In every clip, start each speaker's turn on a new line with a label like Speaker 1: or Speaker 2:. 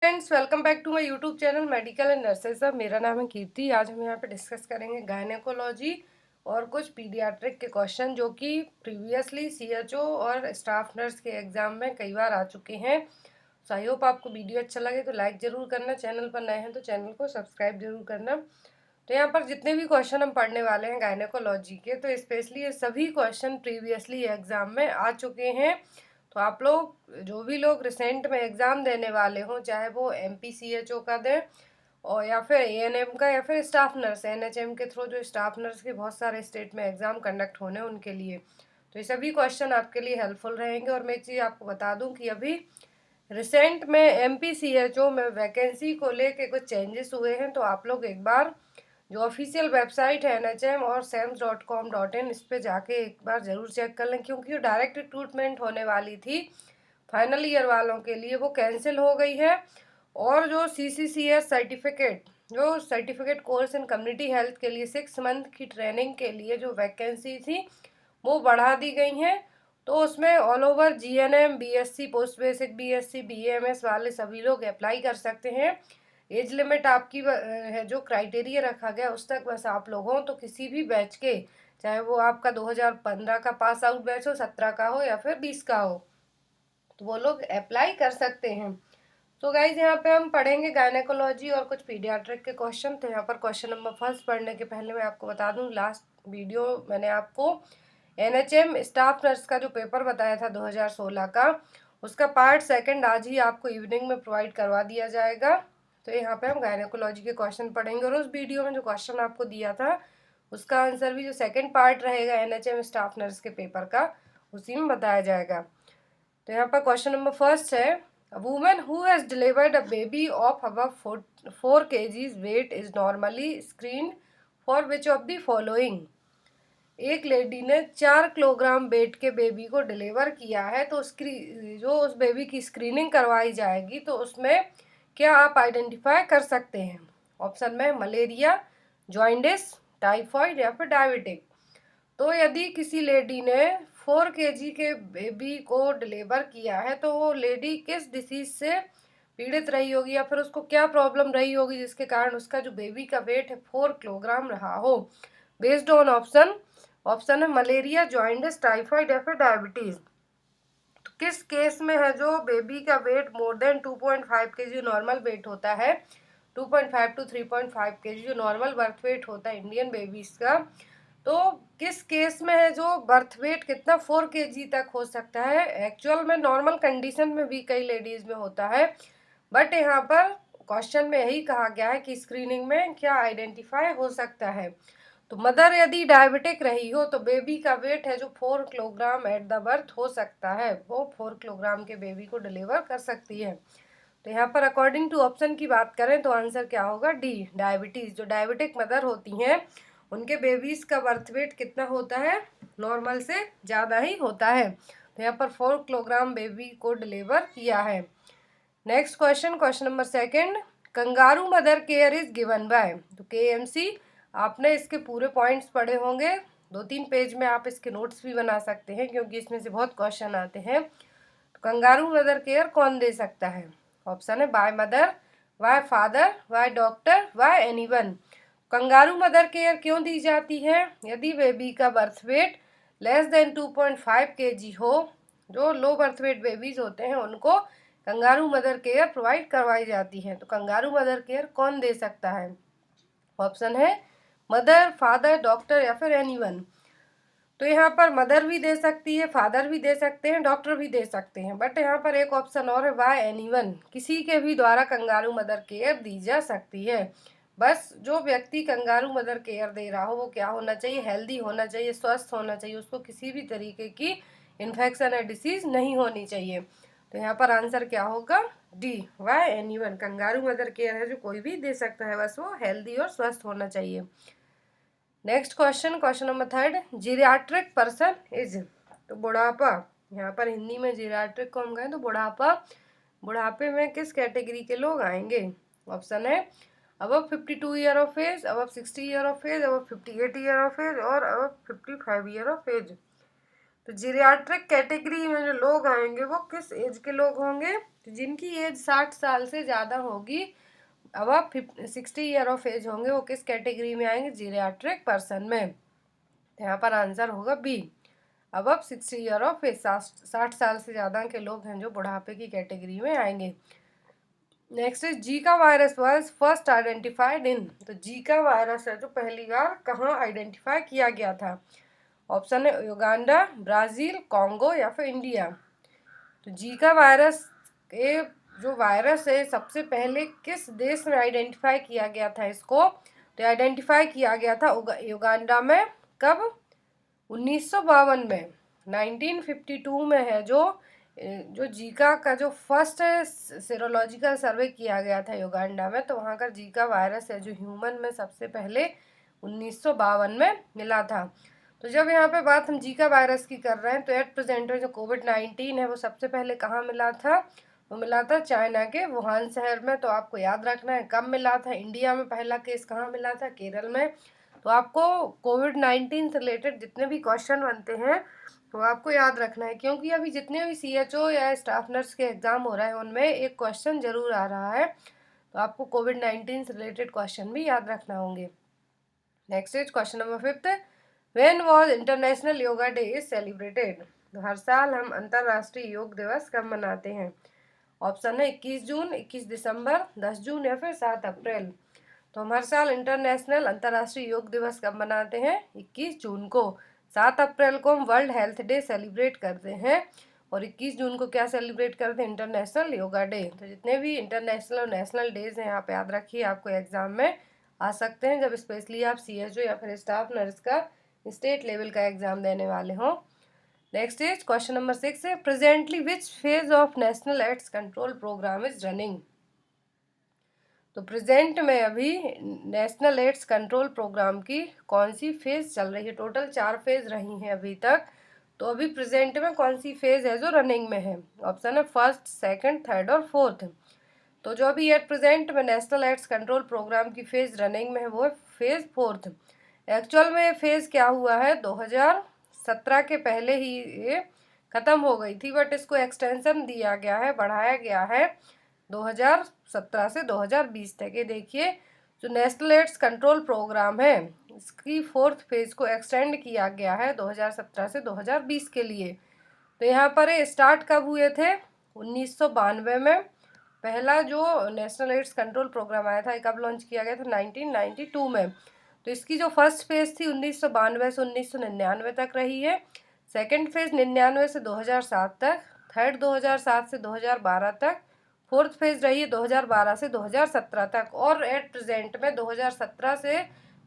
Speaker 1: Friends, welcome back to my YouTube channel medical and nurses. मेरा नाम है कीर्ति। आज हम यहाँ पे डिस्कस करेंगे गायनेकोलॉजी और कुछ पीडियाट्रिक के क्वेश्चन जो कि प्रीवियसली सीएचओ और स्टाफ नर्स के एग्जाम में कई बार आ चुके हैं। सो आई होप आपको वीडियो अच्छा लगे तो लाइक ज़रूर करना, चैनल पर नए हैं तो चैनल को सब्सक्राइब जरूर करना। तो यहाँ पर जितने भी क्वेश्चन हम पढ़ने वाले हैं गायनेकोलॉजी के, तो स्पेशली ये सभी क्वेश्चन प्रीवियसली एग्जाम में आ चुके हैं। तो आप लोग जो भी लोग रिसेंट में एग्ज़ाम देने वाले हों, चाहे वो MPCHO का दें और या फिर ANM का या फिर स्टाफ नर्स NHM के थ्रू, जो स्टाफ नर्स के बहुत सारे स्टेट में एग्ज़ाम कंडक्ट होने उनके लिए, तो ये सभी क्वेश्चन आपके लिए हेल्पफुल रहेंगे। और मैं एक चीज़ आपको बता दूं कि अभी रिसेंट में MPCHO में वैकेंसी को लेके कुछ चेंजेस हुए हैं। तो आप लोग एक बार जो ऑफिशियल वेबसाइट है NHM और SAMS.com.in, इस पे जाके एक बार ज़रूर चेक कर लें, क्योंकि जो डायरेक्ट रिक्रूटमेंट होने वाली थी फाइनल ईयर वालों के लिए वो कैंसिल हो गई है। और जो CCCS सर्टिफिकेट, जो certificate course in community health के लिए 6 मंथ की ट्रेनिंग के लिए जो वैकेंसी थी वो बढ़ा दी गई हैं। तो उसमें all over GNM, BSc, post basic BSc, BAMS वाले सभी लोग अप्लाई कर सकते हैं। एज लिमिट आपकी है, जो क्राइटेरिया रखा गया उस तक बस आप लोग हों। तो किसी भी बैच के, चाहे वो आपका 2015 का पास आउट बैच हो, 17 का हो या फिर 20 का हो, तो वो लोग अप्लाई कर सकते हैं। तो गाइज यहाँ पे हम पढ़ेंगे गायनेकोलॉजी और कुछ पीडियाट्रिक के क्वेश्चन। तो यहाँ पर क्वेश्चन नंबर फर्स्ट पढ़ने के पहले मैं आपको बता दूं, लास्ट वीडियो मैंने आपको NHM स्टाफ नर्स का जो पेपर बताया था 2016 का, उसका पार्ट सेकंड आज ही आपको इवनिंग में प्रोवाइड करवा दिया जाएगा। तो यहाँ पे हम गायनेकोलॉजी के क्वेश्चन पढ़ेंगे और उस वीडियो में जो क्वेश्चन आपको दिया था उसका आंसर भी, जो सेकेंड पार्ट रहेगा NHM स्टाफ नर्स के पेपर का, उसी में बताया जाएगा। तो यहाँ पर क्वेश्चन नंबर फर्स्ट है, a woman who has delivered a baby of above 4 kgs weight is normally screen for which of the following. एक लेडी ने 4 किलोग्राम वेट के बेबी को डिलीवर किया है, तो उसकी जो उस बेबी की स्क्रीनिंग करवाई जाएगी तो उसमें क्या आप आइडेंटिफाई कर सकते हैं? ऑप्शन में मलेरिया, जॉइंडिस, टाइफॉइड या फिर डायबिटिक। तो यदि किसी लेडी ने 4 kg के बेबी को डिलीवर किया है तो वो लेडी किस डिसीज से पीड़ित रही होगी या फिर उसको क्या प्रॉब्लम रही होगी जिसके कारण उसका जो बेबी का वेट है 4 किलोग्राम रहा हो? बेस्ड ऑन ऑप्शन है मलेरिया, जॉइंडिस, टाइफाइड या फिर डायबिटीज। तो किस केस में है जो बेबी का weight more than 2.5 kg normal weight होता है, 2.5 to 3.5 kg जो नॉर्मल बर्थ वेट होता है इंडियन बेबीज का, तो किस केस में है जो बर्थ वेट कितना 4 kg तक हो सकता है? एक्चुअल में नॉर्मल कंडीशन में भी कई लेडीज में होता है, बट यहाँ पर क्वेश्चन में यही कहा गया है कि स्क्रीनिंग में क्या आइडेंटिफाई हो सकता है। तो मदर यदि डायबिटिक रही हो तो बेबी का वेट है जो 4 किलोग्राम एट द बर्थ हो सकता है, वो 4 किलोग्राम के बेबी को डिलीवर कर सकती है। तो यहाँ पर अकॉर्डिंग टू ऑप्शन की बात करें तो आंसर क्या होगा? D, diabetes. जो डायबिटिक मदर होती हैं उनके बेबीज का बर्थ वेट कितना होता है? नॉर्मल से ज़्यादा ही होता है। तो यहाँ पर 4 किलोग्राम बेबी को डिलीवर किया है। Next question, question number second, kangaroo mother care is given by. तो KMC, आपने इसके पूरे पॉइंट्स पढ़े होंगे, 2-3 पेज में आप इसके नोट्स भी बना सकते हैं क्योंकि इसमें से बहुत क्वेश्चन आते हैं। तो कंगारू मदर केयर कौन दे सकता है? ऑप्शन है by mother, by father, by doctor, by anyone. Kangaroo mother care क्यों दी जाती है? यदि बेबी का birth weight less than 2.5 kg हो, जो लो बर्थ वेट बेबीज होते हैं उनको कंगारू मदर केयर प्रोवाइड करवाई जाती है। तो कंगारू मदर केयर कौन दे सकता है? ऑप्शन है मदर, फादर, डॉक्टर या फिर एनीवन। तो यहाँ पर मदर भी दे सकती है, फादर भी दे सकते हैं, डॉक्टर भी दे सकते हैं, बट यहाँ पर एक ऑप्शन और है बाय एनीवन, किसी के भी द्वारा कंगारू मदर केयर दी जा सकती है। बस जो व्यक्ति कंगारू मदर केयर दे रहा हो वो क्या होना चाहिए? हेल्दी होना चाहिए, स्वस्थ होना चाहिए, उसको किसी भी तरीके की इन्फेक्शन या डिसीज नहीं होनी चाहिए। तो यहाँ पर आंसर क्या होगा? D, bye anyone. Kangaroo mother care है जो कोई भी दे सकता है, बस वो हेल्दी और स्वस्थ होना चाहिए। Next question, question number third, geriatric person is. तो बुढ़ापा, यहाँ पर हिंदी में जीरियाट्रिक को हम कहें तो बुढ़ापा, बुढ़ापे में किस कैटेगरी के लोग आएंगे? ऑप्शन है above 52 year of age, above 60 year of age, above 58 year of age और अबव 55 ईयर ऑफ एज। तो जीरियाट्रिक कैटेगरी में जो लोग आएंगे वो किस एज के लोग होंगे, तो जिनकी एज 60 साल से ज़्यादा होगी, अब आप 60 ईयर ऑफ एज होंगे, वो किस कैटेगरी में आएंगे, जीरियाट्रिक पर्सन में। तो यहाँ पर आंसर होगा बी, अब 60 ईयर ऑफ एज, 60 साल से ज़्यादा के लोग हैं जो बुढ़ापे की कैटेगरी में आएंगे। Next is Zika virus was first identified in, तो जीका वायरस है जो पहली बार कहाँ आइडेंटिफाई किया गया था। ऑप्शन है युगांडा, ब्राज़ील, कॉन्गो या फिर इंडिया। तो जीका वायरस के जो वायरस है सबसे पहले किस देश में आइडेंटिफाई किया गया था इसको, तो आइडेंटिफाई किया गया था युगांडा में। कब, 1952 में, 1952 में है जो जीका का जो फर्स्ट सीरोलॉजिकल सर्वे किया गया था युगांडा में, तो वहाँ का जीका वायरस है जो ह्यूमन में सबसे पहले 1952 में मिला था। तो जब यहाँ पे बात हम जीका वायरस की कर रहे हैं, तो एट प्रेजेंट जो कोविड-19 है वो सबसे पहले कहाँ मिला था, वो मिला था चाइना के वुहान शहर में। तो आपको याद रखना है कब मिला था। इंडिया में पहला केस कहाँ मिला था, केरल में। तो आपको कोविड-19 से रिलेटेड जितने भी क्वेश्चन बनते हैं तो आपको याद रखना है, क्योंकि अभी जितने भी CHO या स्टाफ नर्स के एग्ज़ाम हो रहे हैं उनमें एक क्वेश्चन जरूर आ रहा है, तो आपको कोविड-19 से रिलेटेड क्वेश्चन भी याद रखना होंगे। Next is question number 5, when was international yoga day is celebrated, तो हर साल हम अंतर्राष्ट्रीय योग दिवस कब मनाते हैं। ऑप्शन है 21 जून, 21 दिसंबर, 10 जून या फिर 7 अप्रैल। तो हम हर साल इंटरनेशनल अंतर्राष्ट्रीय योग दिवस कब मनाते हैं, 21 जून को। 7 अप्रैल को हम वर्ल्ड हेल्थ डे सेलिब्रेट करते हैं, और 21 जून को क्या सेलिब्रेट करते हैं, इंटरनेशनल योगा डे। तो जितने भी इंटरनेशनल और नेशनल डेज हैं आप याद रखिए, आपको एग्जाम में आ सकते हैं जब स्पेशली आप CHO या फिर स्टाफ नर्स का स्टेट लेवल का एग्जाम देने वाले हों। नेक्स्ट इज क्वेश्चन नंबर 6 है, presently which phase of national AIDS control programme is running, तो प्रेजेंट में अभी नेशनल एड्स कंट्रोल प्रोग्राम की कौन सी फेज चल रही है। टोटल 4 फेज रही हैं अभी तक, तो अभी प्रेजेंट में कौन सी फेज है जो रनिंग में है। ऑप्शन है फर्स्ट, सेकंड, थर्ड और फोर्थ। तो जो अभी एट प्रेजेंट में नेशनल एड्स कंट्रोल प्रोग्राम की फेज रनिंग में है वो है फेज फोर्थ। एक्चुअल में फेज क्या हुआ है, 2017 के पहले ही ये खत्म हो गई थी, बट इसको एक्सटेंशन दिया गया है, बढ़ाया गया है 2017 से 2020 तक। ये देखिए जो नेशनल एड्स कंट्रोल प्रोग्राम है इसकी फोर्थ फेज को एक्सटेंड किया गया है 2017 से 2020 के लिए। तो यहाँ पर स्टार्ट कब हुए थे, 1992 में पहला जो नेशनल एड्स कंट्रोल प्रोग्राम आया था, ये कब लॉन्च किया गया था, 1992 में। तो इसकी जो फर्स्ट फेज थी 1992 से 1999 तक रही है, सेकंड फेज 99 से 2007 तक, थर्ड 2007 से 2012 तक, फोर्थ फेज रही है 2012 से 2017 तक, और एट प्रेजेंट में 2017 से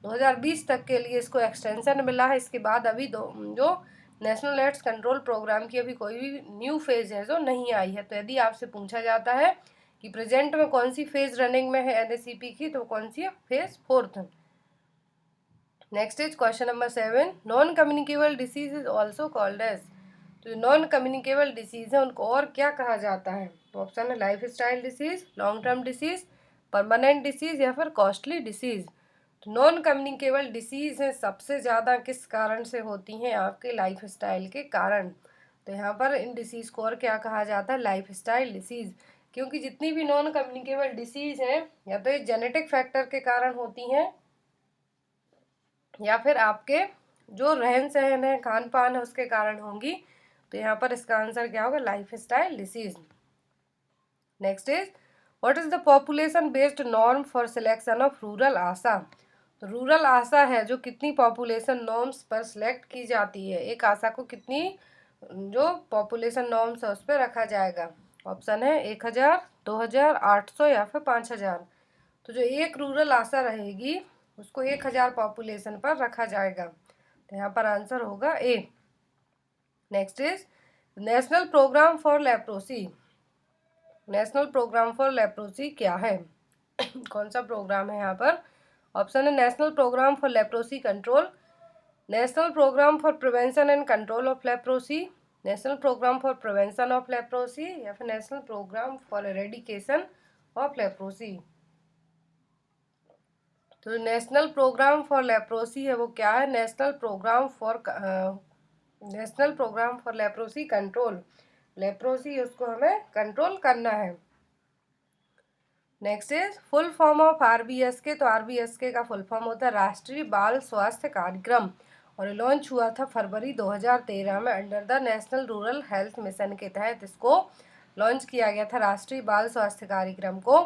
Speaker 1: 2020 तक के लिए इसको एक्सटेंशन मिला है। इसके बाद अभी जो नेशनल एड्स कंट्रोल प्रोग्राम की अभी कोई भी न्यू फेज है जो नहीं आई है। तो यदि आपसे पूछा जाता है कि प्रेजेंट में कौन सी फेज रनिंग में है NACP की, तो कौन सी है, phase fourth. Next is question number 7, non communicable disease is also called as, तो नॉन कम्युनिकेबल डिसीज है उनको और क्या कहा जाता है। तो ऑप्शन है life style disease, long term disease, permanent disease या फिर कॉस्टली डिसीज। तो नॉन कम्युनिकेबल डिसीज है सबसे ज़्यादा किस कारण से होती हैं, आपके लाइफ स्टाइल के कारण। तो यहाँ पर इन डिसीज़ को और क्या कहा जाता है, लाइफ स्टाइल डिसीज़। क्योंकि जितनी भी नॉन कम्युनिकेबल डिसीज़ हैं या तो ये जेनेटिक फैक्टर के कारण होती हैं या फिर आपके जो रहन सहन है, खान पान है, उसके कारण होंगी। तो यहाँ पर इसका आंसर क्या होगा, lifestyle disease. Next is what is the population based norm for selection of rural ASHA, तो रूरल आशा है जो कितनी पॉपुलेशन नॉर्म्स पर सिलेक्ट की जाती है, एक आशा को कितनी जो पॉपुलेशन नॉर्म्स है उस पर रखा जाएगा। ऑप्शन है 1000, 2000, 800 या फिर 5000। तो जो एक रूरल आशा रहेगी उसको 1000 पॉपुलेशन पर रखा जाएगा। तो यहाँ पर आंसर होगा A. Next is national programme for leprosy, national programme for leprosy क्या है कौन सा प्रोग्राम है यहाँ पर। ऑप्शन है national programme for leprosy control, national programme for prevention and control of leprosy, national programme for prevention of leprosy या फिर national programme for eradication of leprosy. तो नेशनल प्रोग्राम फॉर लेप्रोसी है वो क्या है, national programme for national programme for leprosy control, leprosy उसको हमें control करना है। Next is full form of RBSK. तो आरबीएसके का फुल फॉर्म होता है राष्ट्रीय बाल स्वास्थ्य कार्यक्रम, और लॉन्च हुआ था फरवरी 2013 में under the national rural health mission के तहत इसको लॉन्च किया गया था, राष्ट्रीय बाल स्वास्थ्य कार्यक्रम को।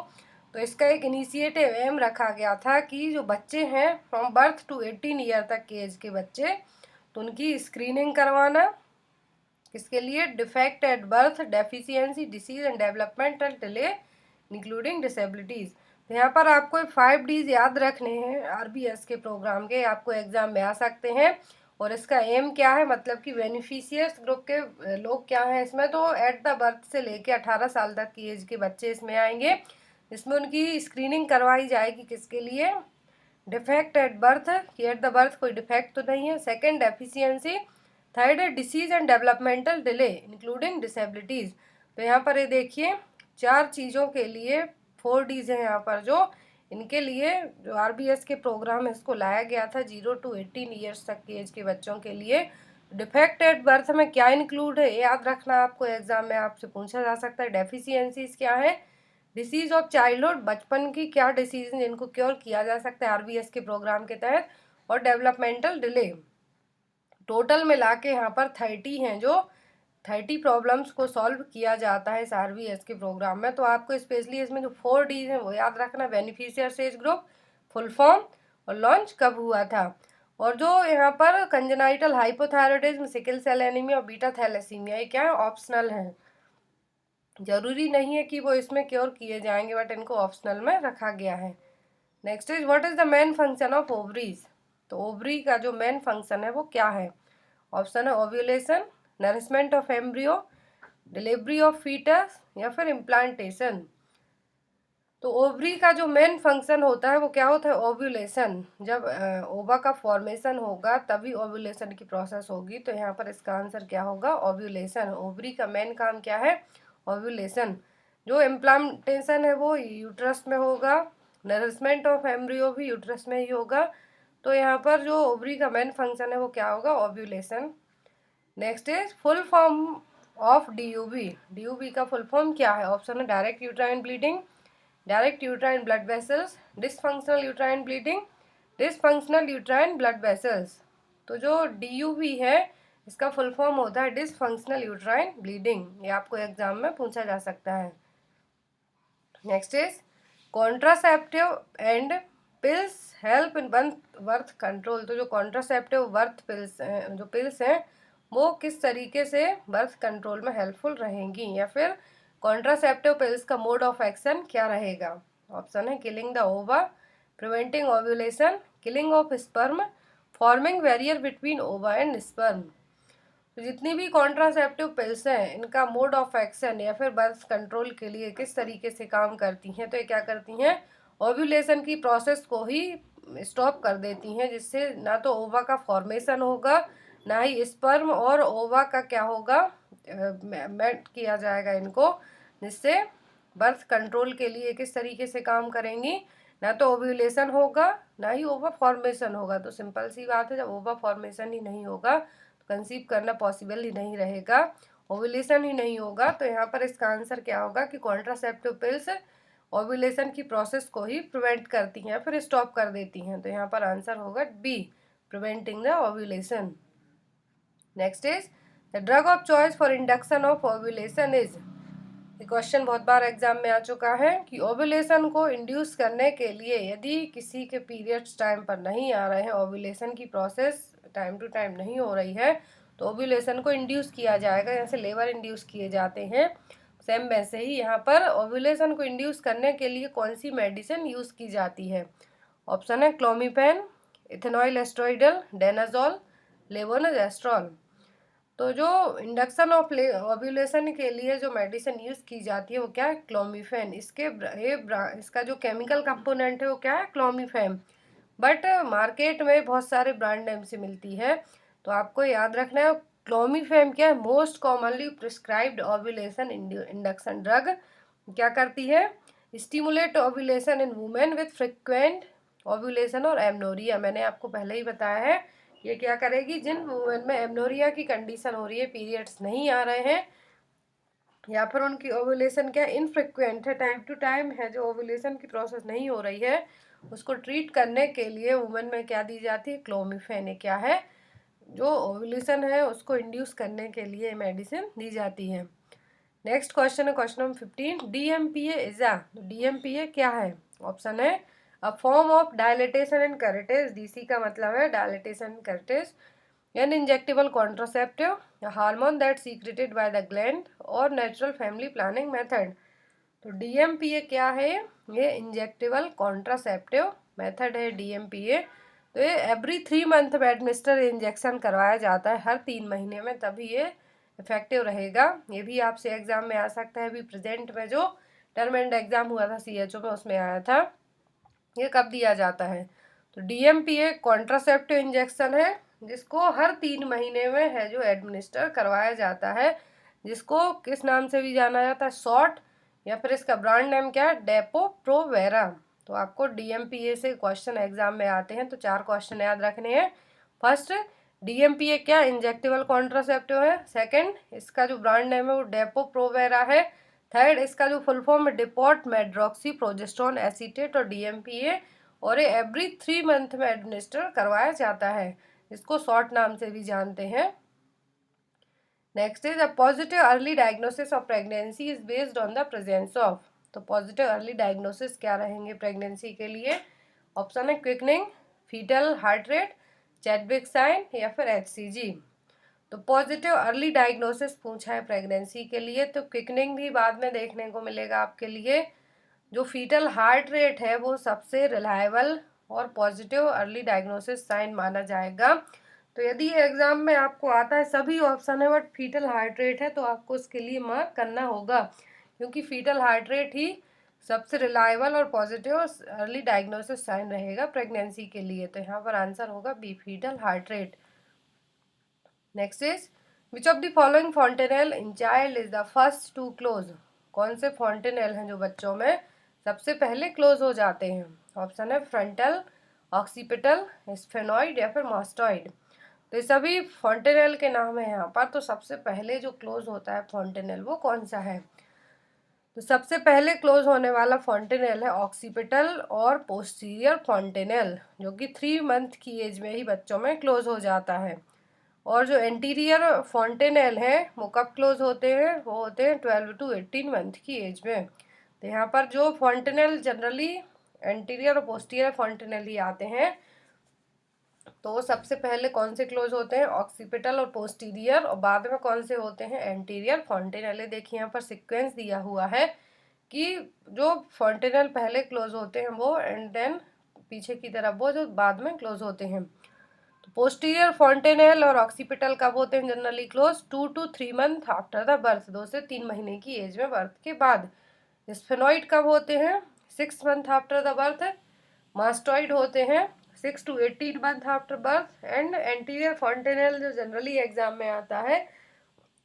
Speaker 1: तो इसका एक इनिशिएटिव एम रखा गया था कि जो बच्चे हैं फ्रॉम बर्थ टू 18 ईयर तक के एज के बच्चे, तो उनकी स्क्रीनिंग करवाना, किसके लिए, defect at birth, deficiency, disease and developmental delay including disabilities. तो यहाँ पर आपको 5 Ds याद रखने हैं आरबीएस के प्रोग्राम के, आपको एग्जाम में आ सकते हैं। और इसका एम क्या है, मतलब कि बेनिफिशियर्स ग्रुप के लोग क्या हैं इसमें, तो एट द बर्थ से लेके 18 साल तक की एज के बच्चे इसमें आएंगे। इसमें उनकी स्क्रीनिंग करवाई जाएगी, किसके लिए, डिफेक्ट एट बर्थ, कि एट द बर्थ कोई डिफेक्ट तो नहीं है। सेकेंड डेफिशिएंसी, थर्ड है disease and developmental delay including disabilities. तो यहाँ पर ये देखिए 4 चीज़ों के लिए 4 Ds हैं यहाँ पर, जो इनके लिए जो आरबीएस के प्रोग्राम है इसको लाया गया था 0 to 18 ईयर्स तक की एज के बच्चों के लिए। डिफेक्ट एट बर्थ में क्या इंक्लूड है, याद रखना, आपको एग्जाम में आपसे पूछा जा सकता है। डेफिशिएंसीज क्या है, डिसीज ऑफ चाइल्डहुड, बचपन की क्या डिसीज जिनको क्योर किया जा सकता है आरबीएस के प्रोग्राम के तहत। और डेवलपमेंटल डिले, टोटल मिला के यहाँ पर 30 हैं, जो 30 प्रॉब्लम्स को सॉल्व किया जाता है इस आरबीएस के प्रोग्राम में। तो आपको स्पेशली इसमें जो 4 Ds हैं वो याद रखना, beneficiaries age group, full form, और लॉन्च कब हुआ था। और जो यहाँ पर congenital hypothyroidism, sickle cell anaemia और बीटा थैलेसीमिया, ये क्या है, ऑप्शनल है, जरूरी नहीं है कि वो इसमें क्योर किए जाएंगे, बट इनको ऑप्शनल में रखा गया है। Next is what is the main function of ovaries. तो ओवरी का जो मेन फंक्शन है वो क्या है, ऑप्शन है ovulation, nourishment of embryo, delivery of foetus, या फिर इम्प्लांटेशन। तो ओवरी का जो मेन फंक्शन होता है वो क्या होता है, ओव्यूलेशन। जब ओवा का फॉर्मेशन होगा तभी ओव्यूलेशन की प्रोसेस होगी। तो यहाँ पर इसका आंसर क्या होगा, ओव्यूलेशन। ओवरी का मेन काम क्या है, ओव्यूलेशन। जो इम्प्लांटेशन है वो यूट्रस में होगा, नरिशमेंट ऑफ एम्ब्रियो भी यूट्रस में ही होगा। तो यहाँ पर जो ओवरी का मेन फंक्शन है वो क्या होगा, ovulation. Next is full form of DUB. DUB का फुल फॉर्म क्या है, ऑप्शन है direct uterine bleeding, direct uterine blood vessels, dysfunctional uterine bleeding, dysfunctional uterine blood vessels. तो जो डीयूबी है इसका फुल फॉर्म होता है डिसफंक्शनल यूट्राइन ब्लीडिंग, ये आपको एग्जाम में पूछा जा सकता है। Next is contraceptive and pills help in birth control. तो जो कॉन्ट्रासेप्टिव बर्थ पिल्स जो पिल्स हैं वो किस तरीके से बर्थ कंट्रोल में हेल्पफुल रहेंगी, या फिर कॉन्ट्रासेप्टिव पिल्स का मोड ऑफ एक्शन क्या रहेगा। ऑप्शन है किलिंग द ओवा, preventing ovulation, killing of sperm, forming barrier between ओवा एंड स्पर्म। तो जितनी भी कॉन्ट्रासेप्टिव पिल्स हैं इनका मोड ऑफ एक्शन या फिर बर्थ कंट्रोल के लिए किस तरीके से काम करती हैं, तो ये क्या करती हैं, ओव्यूलेशन की प्रोसेस को ही स्टॉप कर देती हैं, जिससे ना तो ओवा का फॉर्मेशन होगा, ना ही स्पर्म और ओवा का क्या होगा, मेट किया जाएगा इनको, जिससे बर्थ कंट्रोल के लिए किस तरीके से काम करेंगी, ना तो ओव्यूलेशन होगा ना ही ओवा फॉर्मेशन होगा। तो सिंपल सी बात है, जब ओवा फॉर्मेशन ही नहीं होगा तो कंसीव करना पॉसिबल ही नहीं रहेगा, ओव्यूलेशन ही नहीं होगा। तो यहाँ पर इसका आंसर क्या होगा कि कॉन्ट्रासेप्टिव पिल्स ओव्यूलेशन की प्रोसेस को ही प्रिवेंट करती हैं, फिर स्टॉप कर देती हैं। तो यहाँ पर आंसर होगा B, preventing the ovulation. Next is the drug of choice for induction of ovulation is. ये क्वेश्चन बहुत बार एग्जाम में आ चुका है कि ओव्यूलेशन को इंड्यूस करने के लिए यदि किसी के पीरियड्स टाइम पर नहीं आ रहे हैं, ओव्यूलेशन की प्रोसेस टाइम टू टाइम नहीं हो रही है, तो ओव्यूलेशन को इंड्यूस किया जाएगा, जैसे लेबर इंड्यूस किए जाते हैं, सेम वैसे ही यहाँ पर ओव्यूलेशन को इंड्यूस करने के लिए कौन सी मेडिसिन यूज़ की जाती है। ऑप्शन है क्लोमिपेन, इथेनॉइल एस्ट्रॉइडल, डेनाजोल, लेवोनोजेस्ट्रॉल। तो जो इंडक्शन ऑफ ओव्यूलेशन के लिए जो मेडिसिन यूज़ की जाती है वो क्या है, क्लोमिफेन। इसका जो केमिकल कंपोनेंट है वो क्या है, क्लोमिफेन, बट मार्केट में बहुत सारे ब्रांड नेम से मिलती है। तो आपको याद रखना है क्लोमिफेम क्या है, most commonly prescribed ovulation induction drug. क्या करती है, stimulate ovulation in women with frequent ovulation और एमनोरिया। मैंने आपको पहले ही बताया है ये क्या करेगी, जिन वुमेन में एमनोरिया की कंडीशन हो रही है, पीरियड्स नहीं आ रहे हैं या फिर उनकी ओव्यूलेशन क्या इनफ्रिक्वेंट है, टाइम टू टाइम है, जो ओव्यूलेशन की प्रोसेस नहीं हो रही है, उसको ट्रीट करने के लिए वुमेन में क्या दी जाती है, क्लोमिफेन। ये क्या है, जो ओव्यूलेशन है उसको इंड्यूस करने के लिए मेडिसिन दी जाती है। नेक्स्ट क्वेश्चन है question number 15, DMPA is a, DMPA क्या है? ऑप्शन है a form of dilatation and curettage, DC का मतलब है dilatation and curettage, an injectable contraceptive, hormone that secreted by the gland, और नेचुरल फैमिली प्लानिंग मेथड। तो DMPA क्या है? ये इंजेक्टेबल कॉन्ट्रासेप्टिव मेथड है डीएमपीए। तो ये एवरी 3 मंथ में एडमिनिस्टर इंजेक्शन करवाया जाता है, हर 3 महीने में, तभी ये इफेक्टिव रहेगा। ये भी आपसे एग्जाम में आ सकता है। अभी प्रेजेंट में जो टर्म एंड एग्जाम हुआ था सीएचओ में, उसमें आया था। ये कब दिया जाता है? तो डीएमपीए कॉन्ट्रासेप्टिव इंजेक्शन है जिसको हर 3 महीने में है जो एडमिनिस्टर करवाया जाता है, जिसको किस नाम से भी जाना जाता है, शॉर्ट, या फिर इसका ब्रांड नेम क्या है, डेपो प्रोवेरा। तो आपको डीएमपीए से क्वेश्चन एग्जाम में आते हैं, तो 4 क्वेश्चन याद रखने हैं। फर्स्ट, डीएमपीए क्या इंजेक्टेबल कॉन्ट्रासेप्टिव है। सेकंड, इसका जो ब्रांड नेम है वो डेपो प्रोवेरा है। थर्ड, इसका जो फुल फॉर्म है डिपोट मेड्रोक्सी प्रोजेस्ट्रॉन एसीटेट और डीएमपीए, और ये एवरी 3 मंथ में एडमिनिस्टर करवाया जाता है, इसको शॉर्ट नाम से भी जानते हैं। Next is a positive early diagnosis of pregnancy is based on the presence of. तो पॉजिटिव अर्ली डायग्नोसिस क्या रहेंगे प्रेगनेंसी के लिए? ऑप्शन है quickening, foetal heart rate, Chadwick sign, या फिर एचसीजी। तो पॉजिटिव अर्ली डायग्नोसिस पूछा है प्रेगनेंसी के लिए, तो क्विकनिंग भी बाद में देखने को मिलेगा आपके लिए। जो फीटल हार्ट रेट है वो सबसे रिलायबल और पॉजिटिव अर्ली डायग्नोसिस साइन माना जाएगा। तो यदि एग्जाम में आपको आता है सभी ऑप्शन है बट फीटल हार्ट रेट है, तो आपको उसके लिए मार्क करना होगा, क्योंकि फीटल हार्ट रेट ही सबसे रिलायबल और पॉजिटिव अर्ली डायग्नोसिस साइन रहेगा प्रेगनेंसी के लिए। तो यहाँ पर आंसर होगा B, foetal heart rate. Next is which of the following fontanelle in child is the first to close. कौन से फॉन्टेनेल हैं जो बच्चों में सबसे पहले क्लोज हो जाते हैं? ऑप्शन है फ्रंटल, ऑक्सीपिटल, स्फेनॉइड, या फिर मास्टॉइड। तो ये सभी फॉन्टेनेल के नाम है यहाँ पर। तो सबसे पहले जो क्लोज होता है फॉन्टेनेल वो कौन सा है? तो सबसे पहले क्लोज होने वाला फॉन्टेनेल है ऑक्सीपिटल और पोस्टीरियर फॉन्टेनेल, जो कि 3 मंथ की एज में ही बच्चों में क्लोज हो जाता है। और जो एंटीरियर फॉन्टेनेल है वो कब क्लोज होते हैं? वो होते हैं 12 to 18 मंथ की एज में। तो यहाँ पर जो फॉन्टेनेल जनरली एंटीरियर और पोस्टीरियर फॉन्टेनेल ही आते हैं, तो सबसे पहले कौन से क्लोज होते हैं? ऑक्सीपिटल और पोस्टीरियर, और बाद में कौन से होते हैं? Anterior fontanelle. देखिए यहाँ पर सीक्वेंस दिया हुआ है कि जो फॉन्टेनेल पहले क्लोज होते हैं वो, एंड देन पीछे की तरफ वो जो बाद में क्लोज होते हैं। तो पोस्टीरियर फॉन्टेनेल और ऑक्सीपिटल कब होते हैं generally close? 2 to 3 month after the birth, 2 से 3 महीने की एज में बर्थ के बाद। स्फेनॉइड कब होते हैं? 6 मंथ आफ्टर द बर्थ। मास्टॉइड होते हैं 6 to 18 month after birth. And anterior fontanelle जो जनरली एग्जाम में आता है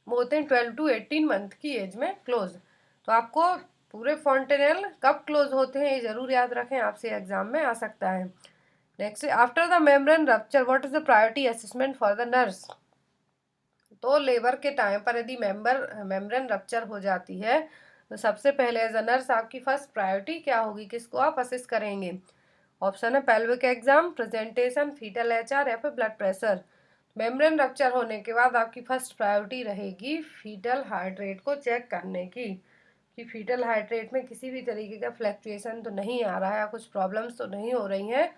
Speaker 1: वो होते हैं 12 to 18 मंथ की एज में क्लोज। तो आपको पूरे फॉन्टेनेल कब क्लोज होते हैं ये जरूर याद रखें, आपसे एग्जाम में आ सकता है। Next, after the membrane rupture what is the priority assessment for the nurse. तो लेबर के टाइम पर यदि मेम्ब्रेन रप्चर हो जाती है, तो सबसे पहले एज अ नर्स आपकी फर्स्ट प्रायोरिटी क्या होगी? किसको आप असिस्ट करेंगे? ऑप्शन है pelvic exam, presentation, foetal HR, या फिर ब्लड प्रेशर। मेम्ब्रेन रप्चर होने के बाद आपकी फर्स्ट प्रायोरिटी रहेगी फीटल हार्ट रेट को चेक करने की, कि फीटल हार्ट रेट में किसी भी तरीके का फ्लक्चुएशन तो नहीं आ रहा है, कुछ प्रॉब्लम्स तो नहीं हो रही हैं।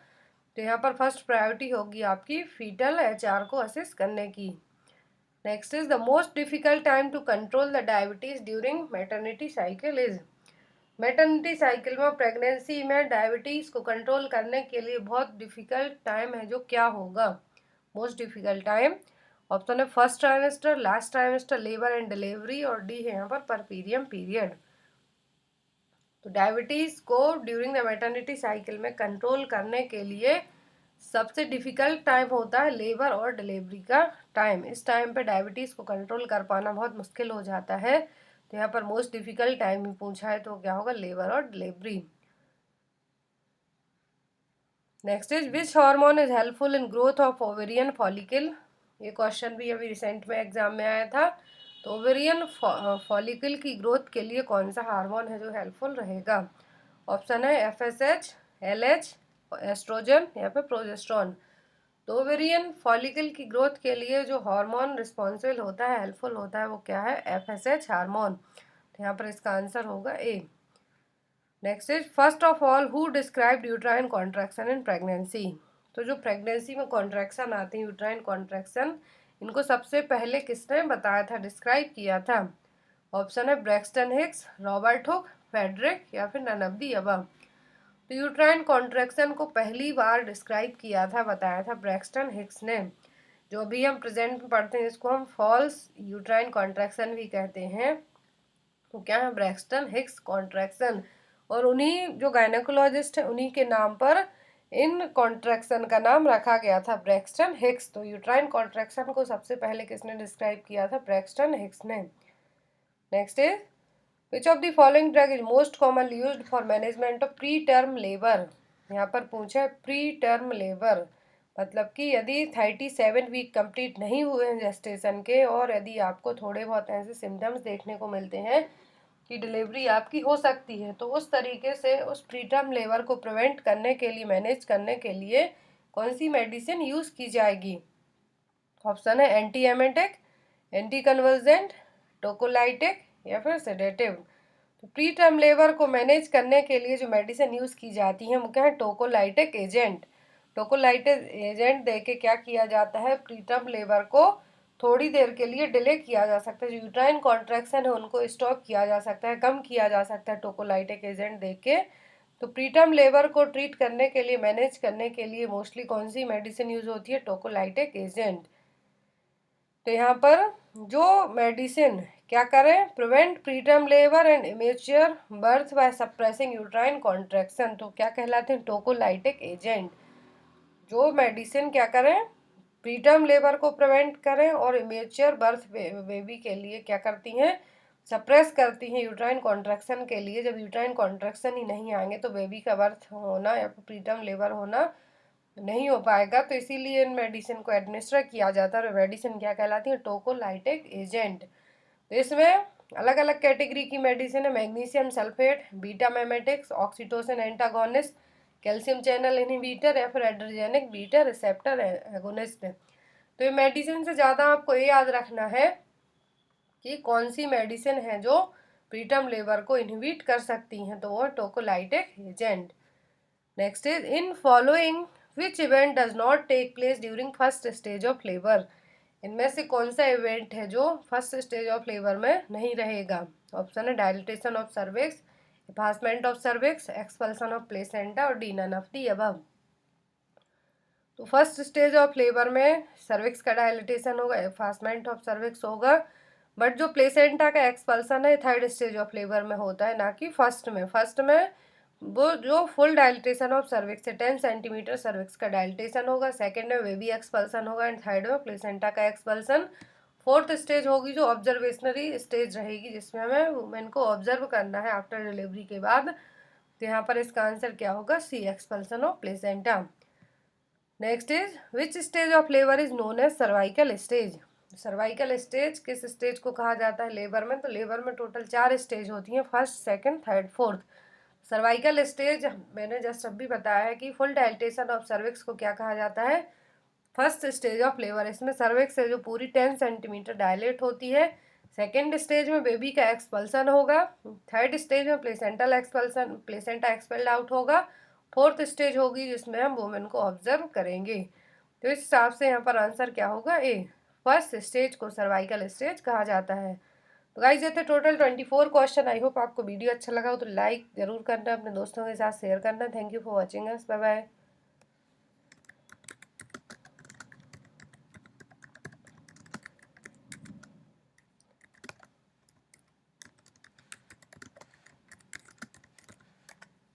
Speaker 1: तो यहाँ पर फर्स्ट प्रायोरिटी होगी आपकी फीटल एचआर को असिस्ट करने की। Next is the most difficult time to control the diabetes during maternity cycle is. Maternity cycle में, प्रेगनेंसी में डायबिटीज को कंट्रोल करने के लिए बहुत डिफिकल्ट टाइम है, जो क्या होगा? मोस्ट डिफिकल्ट टाइम, ऑप्शन है first trimester, last trimester, labour and delivery, और डी है यहाँ पर परपीरियम पीरियड। तो डायबिटीज को ड्यूरिंग द मैटरनिटी साइकिल में कंट्रोल करने के लिए सबसे डिफिकल्ट टाइम होता है लेबर और डिलीवरी का टाइम। इस टाइम पे डायबिटीज को कंट्रोल कर पाना बहुत मुश्किल हो जाता है। तो यहाँ पर मोस्ट डिफिकल्ट टाइम ही पूछा है, तो क्या होगा? लेबर और delivery. Next is which hormone is helpful in growth of ovarian follicle. ये क्वेश्चन भी अभी रिसेंट में एग्जाम में आया था। तो ओवेरियन फॉलिकल की ग्रोथ के लिए कौन सा हार्मोन है जो हेल्पफुल रहेगा? ऑप्शन है FSH, LH, एस्ट्रोजन या फिर प्रोजेस्ट्रॉन। तो ओवेरियन फॉलिकल की ग्रोथ के लिए जो हार्मोन रिस्पॉन्सिबल होता है, हेल्पफुल होता है, वो क्या है? FSH hormone. तो यहाँ पर इसका आंसर होगा A. Next is first of all who described uterine contraction in pregnancy. तो जो प्रेगनेंसी में कॉन्ट्रैक्शन आते हैं, यूट्राइन कॉन्ट्रैक्शन, इनको सबसे पहले किसने बताया था, डिस्क्राइब किया था? ऑप्शन है Braxton Hicks, Robert Hooke, Frederick या फिर नन ऑफ द अबव। तो यूट्राइन कॉन्ट्रैक्शन को पहली बार डिस्क्राइब किया था, बताया था ब्रैक्सटन हिक्स ने। जो अभी हम प्रेजेंट में पढ़ते हैं इसको हम फॉल्स यूट्राइन कॉन्ट्रैक्शन भी कहते हैं। तो क्या है? Braxton Hicks contraction. और उन्हीं जो गायनेकोलॉजिस्ट है उन्हीं के नाम पर इन कॉन्ट्रैक्शन का नाम रखा गया था, ब्रैक्सटन हिक्स। तो यूट्राइन कॉन्ट्रैक्शन को सबसे पहले किसने डिस्क्राइब किया था? ब्रैक्सटन हिक्स ने। Next is which of the following drug is most commonly used for management of pre term labour. यहाँ पर पूछा है प्री टर्म लेबर, मतलब कि यदि 37 वीक कंप्लीट नहीं हुए हैं जेस्टेशन के और यदि आपको थोड़े बहुत ऐसे सिम्टम्स देखने को मिलते हैं कि डिलीवरी आपकी हो सकती है, तो उस तरीके से उस प्रीटर्म लेबर को प्रिवेंट करने के लिए, मैनेज करने के लिए कौन सी मेडिसिन यूज़ की जाएगी? ऑप्शन है एंटी एमेटिक, एंटी कन्वर्जेंट, टोकोलाइटिक या फिर सेडेटिव। तो प्री टर्म लेबर को मैनेज करने के लिए जो मेडिसिन यूज़ की जाती है वो क्या है? Tocolytic agent. टोकोलाइटिक एजेंट दे के क्या किया जाता है? प्री टर्म लेबर को थोड़ी देर के लिए डिले किया जा सकता है, जो यूट्राइन कॉन्ट्रैक्शन है उनको स्टॉप किया जा सकता है, कम किया जा सकता है टोकोलाइटिक एजेंट दे के। तो प्रीटर्म लेबर को ट्रीट करने के लिए, मैनेज करने के लिए मोस्टली कौन सी मेडिसिन यूज होती है? Tocolytic agent. तो यहाँ पर जो मेडिसिन क्या करें? Prevent preterm labour and immature birth by suppressing uterine contraction. तो क्या कहलाते हैं? टोकोलाइटिक एजेंट। जो मेडिसिन क्या करें? प्रीटर्म लेबर को प्रिवेंट करें और इमेच्योर बर्थ बेबी के लिए क्या करती हैं? सप्रेस करती हैं यूट्राइन कॉन्ट्रैक्शन के लिए। जब यूट्राइन कॉन्ट्रैक्शन ही नहीं आएंगे तो बेबी का बर्थ होना या प्रीटर्म लेबर होना नहीं हो पाएगा। तो इसीलिए इन मेडिसिन को एडमिनिस्टर किया जाता है। और मेडिसिन क्या कहलाती है? Tocolytic agent. तो इसमें अलग अलग कैटेगरी की मेडिसिन है, magnesium sulphate, beta mimetics, oxytocin antagonist, calcium channel inhibitor या फिर एड्रोजेनिक बीटा रिसेप्टर एगोनिस्ट। तो ये मेडिसिन से ज़्यादा आपको ये याद रखना है कि कौन सी मेडिसिन है जो प्रीटर्म लेबर को इनहिबिट कर सकती हैं, तो वो tocolytic agent. Next is in following which event does not take place during first stage of labour. इनमें से कौन सा इवेंट है जो फर्स्ट स्टेज ऑफ लेबर में नहीं रहेगा? ऑप्शन है dilatation of cervix, effacement of cervix, expulsion of placenta और D none of the above. तो फर्स्ट स्टेज ऑफ लेबर में सर्विक्स का डायलिटेशन होगा, एफासमेंट ऑफ सर्विक्स होगा, बट जो प्लेसेंटा का एक्सपल्सन है थर्ड स्टेज ऑफ लेबर में होता है, ना कि फर्स्ट में। फर्स्ट में वो जो फुल डायलिटेशन ऑफ सर्विक्स है 10 सेंटीमीटर सर्विक्स का डायलिटेशन होगा, सेकेंड में बेबी एक्सपल्सन होगा एंड थर्ड में प्लेसेंटा का एक्सपल्सन। फोर्थ स्टेज होगी जो ऑब्जर्वेशनरी स्टेज रहेगी, जिसमें हमें वुमेन को ऑब्जर्व करना है आफ्टर डिलीवरी के बाद। तो यहाँ पर इसका आंसर क्या होगा? C, expulsion of placenta. Next is which stage of labour is known as cervical stage. Cervical stage किस स्टेज को कहा जाता है लेबर में? तो लेबर में टोटल 4 स्टेज होती हैं, first, second, third, fourth. Cervical stage मैंने जस्ट अभी बताया है कि फुल डायलिटेशन ऑफ सर्विक्स को क्या कहा जाता है? First stage of labour. इसमें सर्विक्स है जो पूरी 10 सेंटीमीटर डायलेट होती है। सेकेंड स्टेज में बेबी का एक्सपल्सन होगा, थर्ड स्टेज में placental expulsion, placenta expelled out होगा, फोर्थ स्टेज होगी जिसमें हम वुमेन को ऑब्जर्व करेंगे। तो इस हिसाब से यहाँ पर आंसर क्या होगा? ए, फर्स्ट स्टेज को सर्वाइकल स्टेज कहा जाता है। तो गाइस ये थे टोटल 24 क्वेश्चन। आई होप आपको वीडियो अच्छा लगा हो तो लाइक जरूर करना, अपने दोस्तों के साथ शेयर करना। Thank you for watching us, bye bye.